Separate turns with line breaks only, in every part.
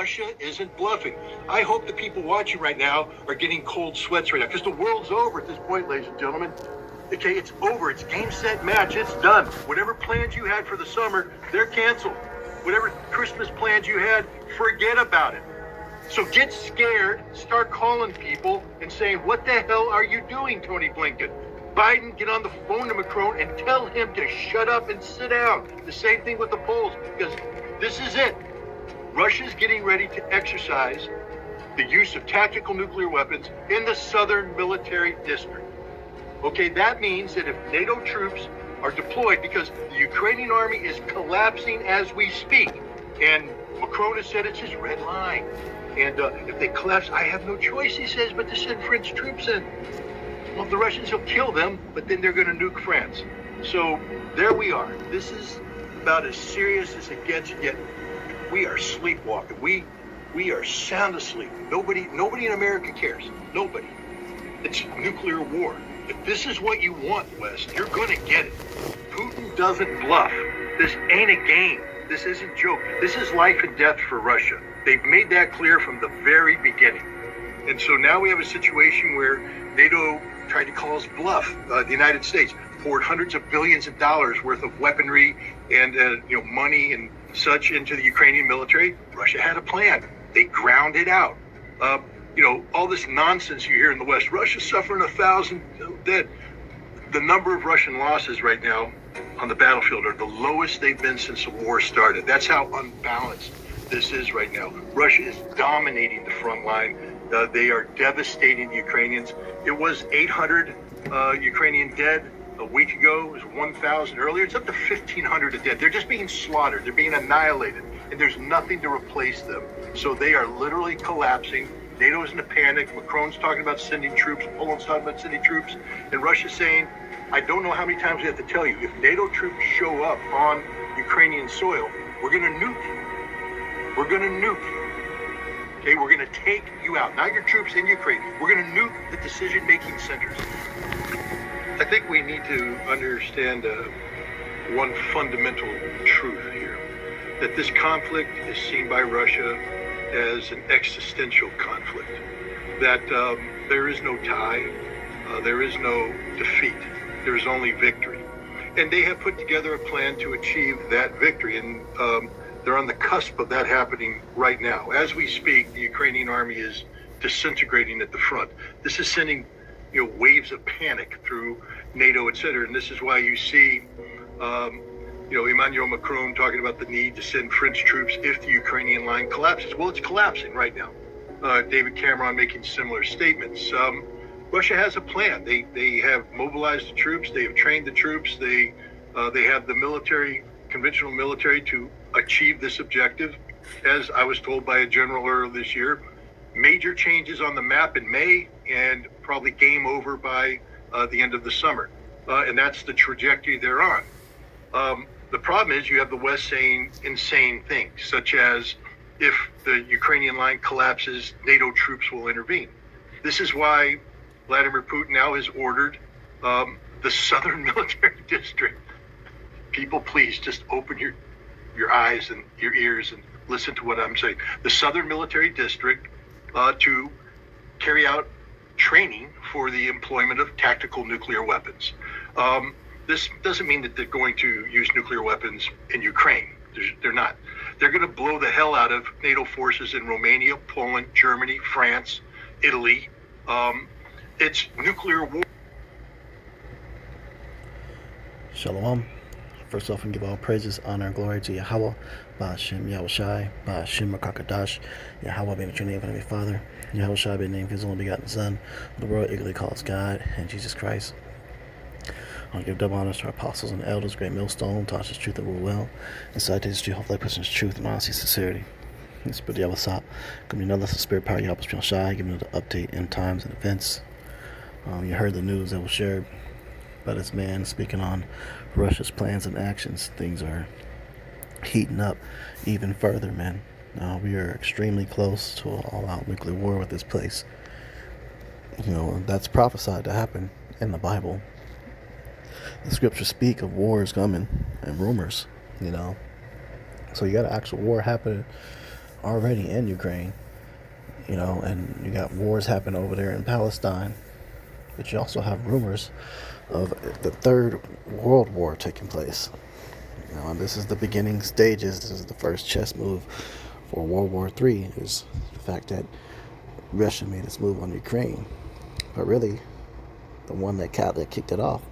Russia isn't bluffing. I hope the people watching right now are getting cold sweats right now, because the world's over at this point, ladies and gentlemen. Okay, it's over. It's game, set, match. It's done. Whatever plans you had for the summer, they're canceled. Whatever Christmas plans you had, forget about it. So get scared, start calling people and saying, what the hell are you doing, Tony Blinken? Biden, get on the phone to Macron and tell him to shut up and sit down. The same thing with the Poles, because this is it. Russia's getting ready to exercise the use of tactical nuclear weapons in the southern military district. Okay, that means that if NATO troops are deployed, because the Ukrainian army is collapsing as we speak, and Macron has said it's his red line. And if they collapse, I have no choice, he says, but to send French troops in. Well, if the Russians will kill them, but then they're going to nuke France. So there we are. This is about as serious as it gets yet. We are sleepwalking. We are sound asleep. Nobody in America cares. Nobody. It's nuclear war. If this is what you want, West, you're going to get it. Putin doesn't bluff. This ain't a game. This isn't a joke. This is life and death for Russia. They've made that clear from the very beginning. And so now we have a situation where NATO tried to call us bluff. The United States poured hundreds of billions of dollars worth of weaponry and money and such into the Ukrainian military. Russia had a plan. They ground it out. All this nonsense you hear in the West. Russia's suffering 1,000 dead. The number of Russian losses right now on the battlefield are the lowest they've been since the war started. That's how unbalanced this is right now. Russia is dominating the front line. They are devastating the Ukrainians. It was 800 Ukrainian dead a week ago. It was 1,000 earlier. It's up to 1,500 dead. They're just being slaughtered. They're being annihilated, and there's nothing to replace them. So they are literally collapsing. NATO is in a panic. Macron's talking about sending troops. Poland's talking about sending troops. And Russia's saying, I don't know how many times we have to tell you, if NATO troops show up on Ukrainian soil, we're going to nuke. We're going to nuke. Okay, we're going to take you out. Not your troops in Ukraine. We're going to nuke the decision-making centers. I think we need to understand one fundamental truth here, that this conflict is seen by Russia as an existential conflict, that there is no tie, there is no defeat, there is only victory. And they have put together a plan to achieve that victory, and they're on the cusp of that happening right now. As we speak, the Ukrainian army is disintegrating at the front. This is sending waves of panic through NATO, etc. And this is why you see Emmanuel Macron talking about the need to send French troops if the Ukrainian line collapses. Well, it's collapsing right now. David Cameron making similar statements. Russia has a plan. They have mobilized the troops. They have trained the troops. They have the conventional military to achieve this objective. As I was told by a general earlier this year, major changes on the map in May and probably game over by the end of the summer. And that's the trajectory they're on. The problem is you have the West saying insane things, such as if the Ukrainian line collapses, NATO troops will intervene. This is why Vladimir Putin now has ordered the southern military district. People, please just open your eyes and your ears and listen to what I'm saying. The southern military district to carry out training for the employment of tactical nuclear weapons. This doesn't mean that they're going to use nuclear weapons in Ukraine. They're not. They're going to blow the hell out of NATO forces in Romania, Poland, Germany, France, Italy. It's nuclear war.
Shalom. First off, and give all praises, honor, and glory to Yahweh, Ba'ashem Yahushai, Ba'ashem Makakadash, Yahweh being the true name of Heavenly Father, Yahushai being the name of His only begotten Son, the world eagerly calls God, and Jesus Christ. I'll give double honors to our apostles and elders, great millstone, taught us truth and rule well, and cited truth, hopefully person's truth and honesty and sincerity. The Spirit of Yahweh, give me another lesson, Spirit power, Yahweh Shai, give me another update in times and events. You heard the news that was shared by this man speaking on Russia's plans and actions. Things are heating up even further, man. We are extremely close to an all-out nuclear war with this place. That's prophesied to happen in the Bible. The scriptures speak of wars coming and rumors, So you got an actual war happening already in Ukraine, and you got wars happening over there in Palestine, but you also have rumors of the Third World War taking place. And this is the beginning stages. This is the first chess move for World War III, is the fact that Russia made its move on Ukraine. But really, the one that kicked it off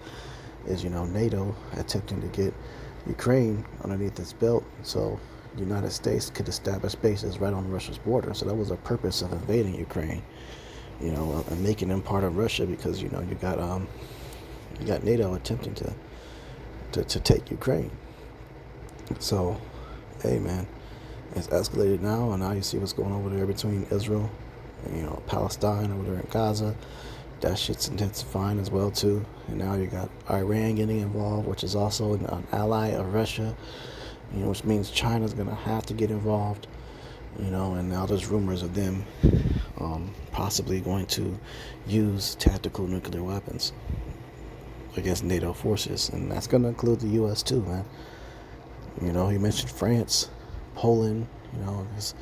is, NATO attempting to get Ukraine underneath its belt so the United States could establish bases right on Russia's border. So that was the purpose of invading Ukraine, and making them part of Russia, because you got NATO attempting to take Ukraine. So, hey man, it's escalated now, and now you see what's going on over there between Israel and Palestine over there in Gaza. That shit's intensifying as well too. And now you got Iran getting involved, which is also an ally of Russia, which means China's gonna have to get involved. And now there's rumors of them possibly going to use tactical nuclear weapons against NATO forces, and that's gonna include the U.S. too, man. You mentioned France, Poland. Because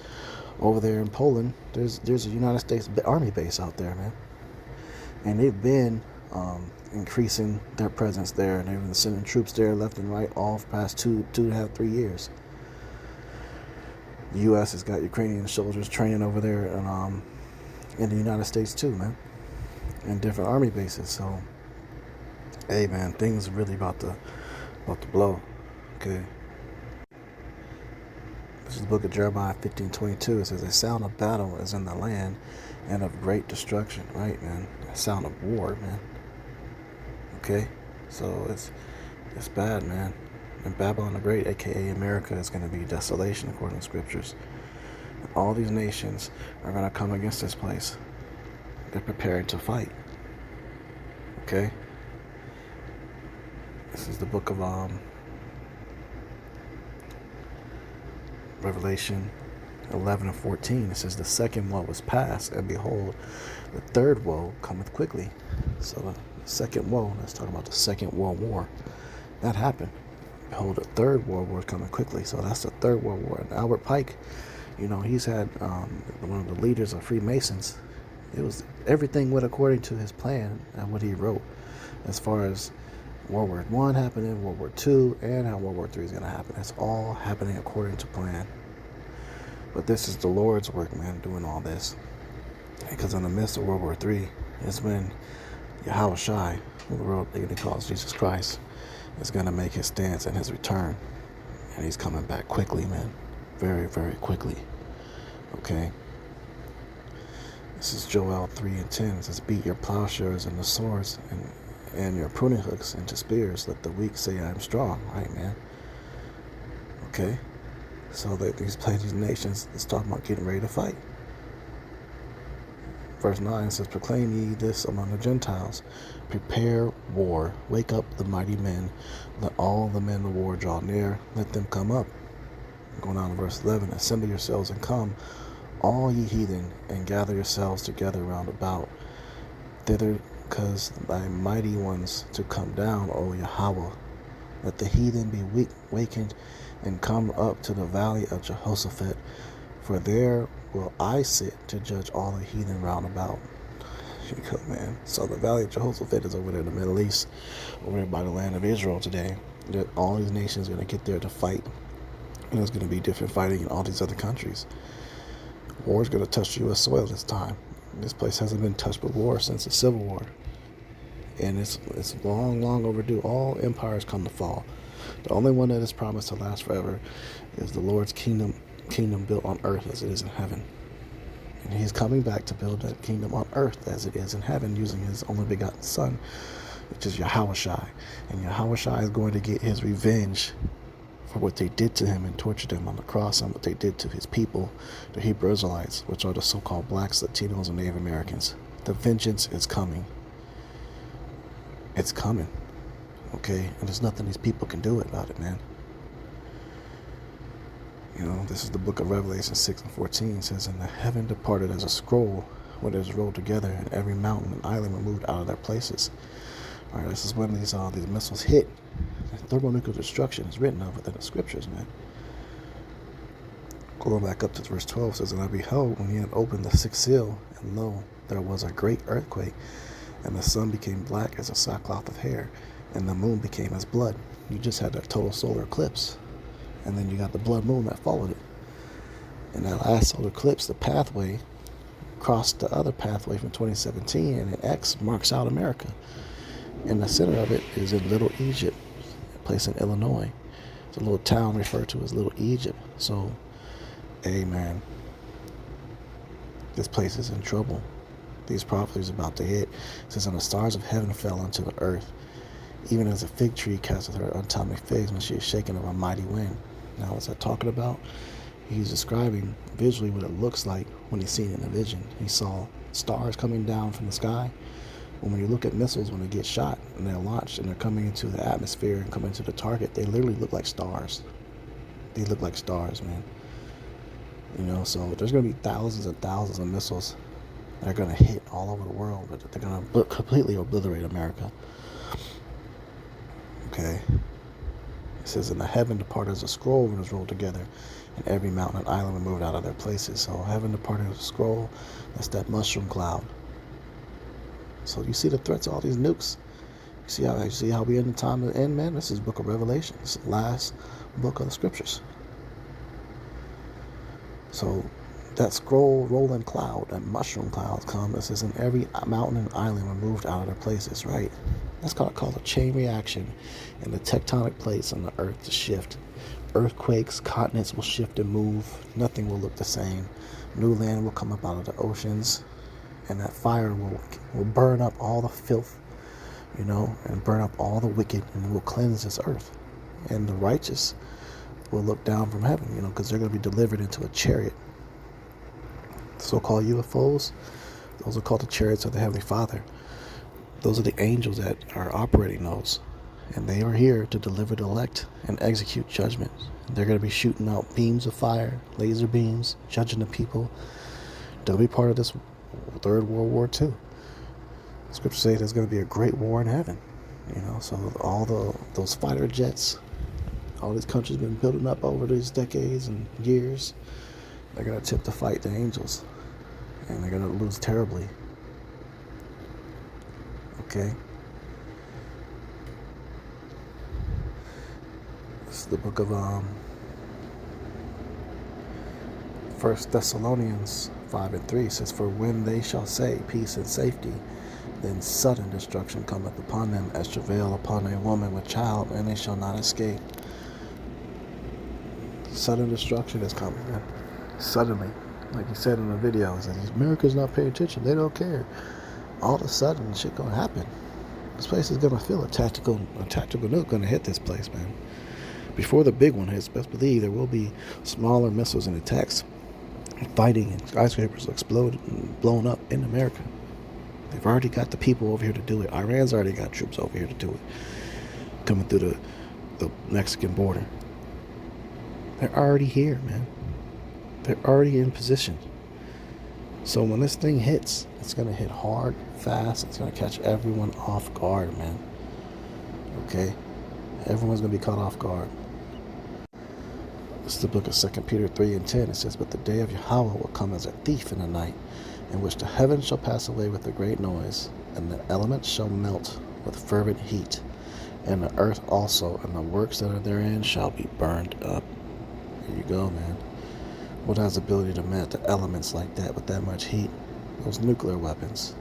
over there in Poland, there's a United States Army base out there, man, and they've been increasing their presence there, and they've been sending troops there left and right all for past 2.5, 3 years. The U.S. has got Ukrainian soldiers training over there, and in the United States too, man, in different army bases. So, hey, man, things are really about to blow. Okay. This is the book of Jeremiah 15:22. It says, "A sound of battle is in the land, and of great destruction." Right, man. A sound of war, man. Okay, so it's bad, man. And Babylon the Great, aka America, is going to be desolation according to scriptures. And all these nations are going to come against this place. They're preparing to fight. Okay. This is the book of Revelation 11:14. It says, "The second woe was past, and behold, the third woe cometh quickly." So the second woe, that's talking about the Second World War. That happened. Behold, the third World War is coming quickly. So that's the Third World War. And Albert Pike, he's had one of the leaders of Freemasons. It was everything went according to his plan and what he wrote, as far as World War I happening, World War II, and how World War III is going to happen. It's all happening according to plan. But this is the Lord's work, man, doing all this. Because in the midst of World War III is when Yahushua, who the world legally calls Jesus Christ, is going to make his stance and his return. And he's coming back quickly, man. Very, very quickly. Okay? This is Joel 3:10. It says, "Beat your plowshares and the swords and your pruning hooks into spears. Let the weak say I am strong." Right, man. Okay? So that these nations is talking about getting ready to fight. Verse 9 says, "Proclaim ye this among the Gentiles. Prepare war. Wake up the mighty men. Let all the men of war draw near. Let them come up." Going on to verse 11, "Assemble yourselves and come, all ye heathen, and gather yourselves together round about. Thither cause thy mighty ones to come down, O Yahweh. Let the heathen be wakened and come up to the valley of Jehoshaphat, for there will I sit to judge all the heathen round about." Man. So the valley of Jehoshaphat is over there in the Middle East, over there by the land of Israel today. All these nations are going to get there to fight. And there's going to be different fighting in all these other countries. War is going to touch U.S. soil this time. This place hasn't been touched with war since the Civil War. And it's long, long overdue. All empires come to fall. The only one that is promised to last forever is the Lord's kingdom built on earth as it is in heaven. And he's coming back to build that kingdom on earth as it is in heaven, using his only begotten Son, which is Yahushua. And Yahushua is going to get his revenge for what they did to him and tortured him on the cross, and what they did to his people, the Hebrew Israelites, which are the so-called blacks, Latinos, and Native Americans. The vengeance is coming. It's coming. Okay? And there's nothing these people can do about it, man. This is the book of Revelation 6:14. It says, "And the heaven departed as a scroll when it is rolled together, and every mountain and island were moved out of their places." All right, this is when these missiles hit. Thermonuclear destruction is written of within the scriptures, man. Going back up to verse 12 says, and I beheld when he had opened the sixth seal, and lo, there was a great earthquake, and the sun became black as a sackcloth of hair, and the moon became as blood. You just had that total solar eclipse, and then you got the blood moon that followed it. And that last solar eclipse, the pathway crossed the other pathway from 2017, and an X marks out America. And the center of it is in Little Egypt, a place in Illinois. It's a little town referred to as Little Egypt. So, hey man, this place is in trouble. These prophecies about to hit. It says, and the stars of heaven fell unto the earth, even as a fig tree casteth her untimely figs when she is shaken of a mighty wind. Now, what's that talking about? He's describing visually what it looks like when he's seen it in a vision. He saw stars coming down from the sky. When you look at missiles, when they get shot and they're launched and they're coming into the atmosphere and coming to the target, they literally look like stars. They look like stars, man. You know, so there's going to be thousands and thousands of missiles that are going to hit all over the world, but they're going to completely obliterate America. Okay. It says, in the heaven departed as a scroll and was rolled together, and every mountain and island were moved out of their places. So heaven departed as a scroll, that's that mushroom cloud. So you see the threats of all these nukes. You see how we in the time of the end, man? This is book of Revelation. It's the last book of the scriptures. So that scroll rolling cloud, that mushroom cloud come, it says, and every mountain and island were moved out of their places, right? That's called a chain reaction, and the tectonic plates on the earth to shift. Earthquakes, continents will shift and move. Nothing will look the same. New land will come up out of the oceans, and that fire will burn up all the filth, you know, and burn up all the wicked, and will cleanse this earth. And the righteous will look down from heaven, you know, because they're going to be delivered into a chariot. So-called UFOs, those are called the chariots of the Heavenly Father. Those are the angels that are operating those. And they are here to deliver the elect and execute judgment. They're going to be shooting out beams of fire, laser beams, judging the people. They'll be part of this Third World War II. Scripture says there's going to be a great war in heaven. You know, so all those fighter jets, all these countries been building up over these decades and years, they're going to tip to fight the angels. And they're going to lose terribly. Okay? This is the book of 1 Thessalonians 5:3 says, for when they shall say peace and safety, then sudden destruction cometh upon them as travail upon a woman with child, and they shall not escape. Sudden destruction is coming, man. Suddenly. Like he said in the video, he said, America's not paying attention. They don't care. All of a sudden, shit gonna happen. This place is gonna feel a tactical nuke gonna hit this place, man. Before the big one hits, best believe there will be smaller missiles and attacks, fighting, and skyscrapers explode and blown up in America. They've already got the people over here to do it. Iran's already got troops over here to do it, coming through the Mexican border. They're already here, man. They're already in position. So when this thing hits, it's going to hit hard, fast. It's going to catch everyone off guard, man. Okay? Everyone's going to be caught off guard. This is the book of 2 Peter 3:10. It says, but the day of Yahweh will come as a thief in the night, in which the heavens shall pass away with a great noise, and the elements shall melt with fervent heat, and the earth also, and the works that are therein shall be burned up. Here you go, man. What has the ability to melt the elements like that with that much heat? Those nuclear weapons.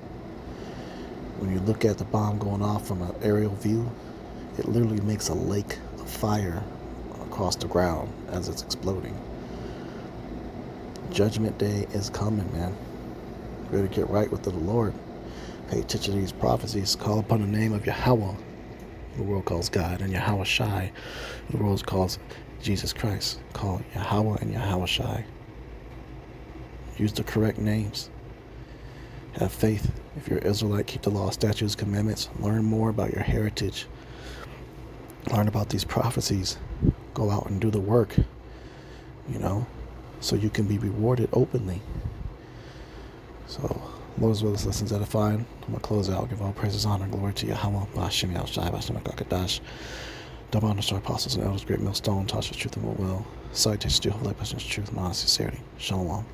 When you look at the bomb going off from an aerial view, it literally makes a lake of fire across the ground as it's exploding. Judgment Day is coming, man. Ready to get right with the Lord. Pay attention to these prophecies. Call upon the name of Yahweh, the world calls God, and Yahweh Shai, the world calls Jesus Christ. Call Yahweh and Yahweh Shai. Use the correct names. Have faith. If you're Israelite, keep the law, statutes, commandments. Learn more about your heritage. Learn about these prophecies. Go out and do the work, you know, so you can be rewarded openly. So, Lord's will, this lesson's edifying. I'm going to close out. Give all praises, honor, and glory to Yahweh. Ba'ashem Yahushai, Ba'ashem Kakadash. Double honors to our apostles and elders, great millstone, taught us truth and will. Salutations to you, holy person's truth and honest sincerity. Shalom.